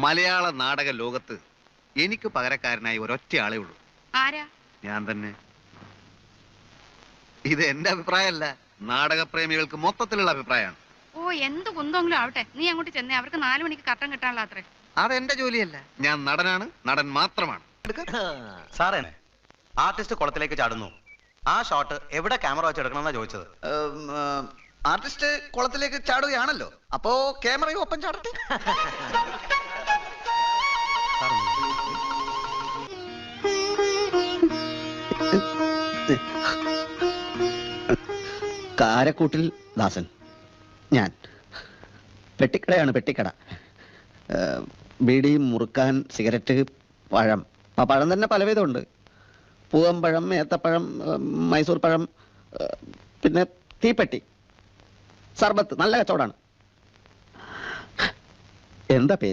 മലയാള നാടക ലോകത്ത് എനിക്ക് പകരക്കാരനായി ഒരൊറ്റ ആളേ ഉള്ളൂ. ആരാ? ഞാൻ തന്നെ. ഇത് എന്റെ അഭിപ്രായമല്ല, നാടകപ്രേമികൾക്ക് മൊത്തത്തിലുള്ള അഭിപ്രായമാണ്. ഓ, എന്ത് കുന്തെങ്കിലും ആവട്ടെ, നീ അങ്ങോട്ട് ചെന്നേ. അവർക്ക് 4 മണിക്ക് കട്ടൻ കിട്ടാനുള്ള അത്രേ. അതെന്റെ ജോലിയല്ല. ഞാൻ നടനാണ്, നടൻ മാത്രമാണ്. സാറേ, ആർട്ടിസ്റ്റ് കുളത്തിലേക്ക് ചാടുന്നു. ആ ഷോട്ട് എവിടെ ക്യാമറ വെച്ച് എടുക്കണമെന്നാ ചോദിച്ചത്. ആർട്ടിസ്റ്റ് കുളത്തിലേക്ക് ചാടുകയാണല്ലോ, അപ്പോ ക്യാമറയും ഒപ്പം ചാടട്ടെ. കാരക്കൂട്ടിൽ ദാസൻ. ഞാൻ പെട്ടിക്കടയാണ്, പെട്ടിക്കട. ബീഡി, മുറുക്കാൻ, സിഗരറ്റ്, പഴം. ആ പഴം തന്നെ പലവിധമുണ്ട്. പൂവമ്പഴം, ഏത്തപ്പഴം, മൈസൂർ പഴം, പിന്നെ തീപ്പെട്ടി, സർബത്ത്. നല്ല കച്ചവടമാണ്. എന്താ പേര്?